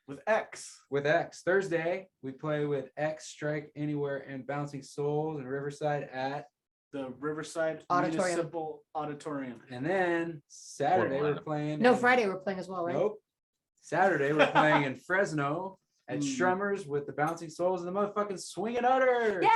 with X. with X. Thursday, we play with X, Strike Anywhere, and Bouncing Souls in Riverside at. The Riverside Auditorium. Municipal Auditorium. And then Saturday, we're Orlando. playing. No, in- Friday we're playing as well, right? Nope. Saturday, we're playing in Fresno at Hmm. Strummers with the Bouncing Souls and the motherfucking Swinging Utters. Yay!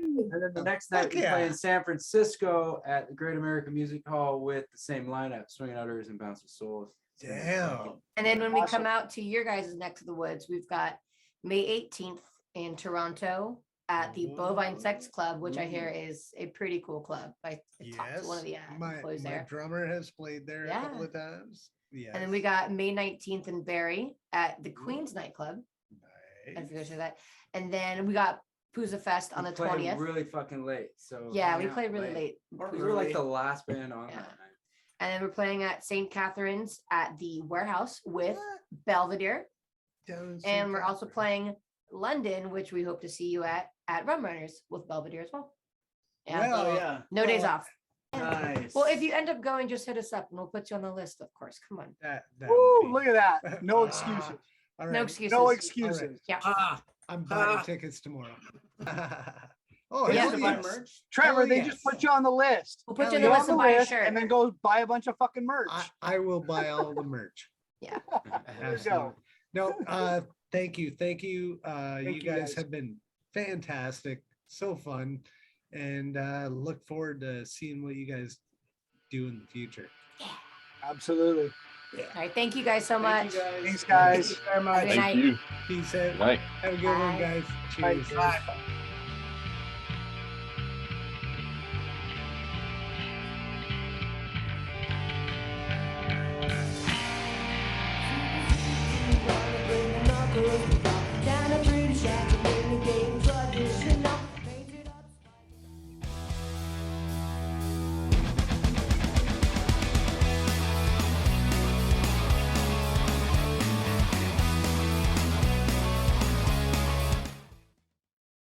And then the next night, Fuck we yeah. play in San Francisco at the Great American Music Hall with the same lineup, Swinging Utters and Bouncing Souls. Damn. And then when we Awesome. come out to your guys' neck of the woods, we've got May 18th in Toronto at the Bovine Sex Club, which I hear is a pretty cool club. I talked to one of the my employees my there. drummer has played there a couple Yeah. of times. Yeah. And then we got May 19th in Barrie at the Queen's nightclub. I Nice. forgot to say that. And then we got Pooza Fest on the We played 20th. Really fucking late. So Yeah, we Yeah, played really late. We were like the last band on Yeah. that night. And then we're playing at St. Catherine's at the warehouse with Belvedere. Down in St. And we're also Catherine. playing London, which we hope to see you at Rum Runners with Belvedere as well. Yeah. Well, Oh yeah. No days well, off. Nice. Well, if you end up going, just hit us up and we'll put you on the list, of course. Come on. That would Woo! be- Look at that. No excuses. All No right, excuses. No excuses. Yeah. Ah, I'm buying Ah. tickets tomorrow. Oh, You Yeah. have hell to buy yes. merch. Trevor, Oh, they yes. just put you on the list. We'll put Hell you on the yeah. list and buy a shirt. and then go buy a bunch of fucking merch. I will buy all the merch. Yeah. There you go. No, thank you. Thank you. You you, guys guys. have been fantastic. So fun. And look forward to seeing what you guys do in the future. Absolutely. All right. Thank you guys so much. Thank you guys. Thanks, guys. thank you very much. Have a good Thank night. you. Peace out. Good night. Have a good one, Bye. guys. Bye. Cheers. Bye. Knuckles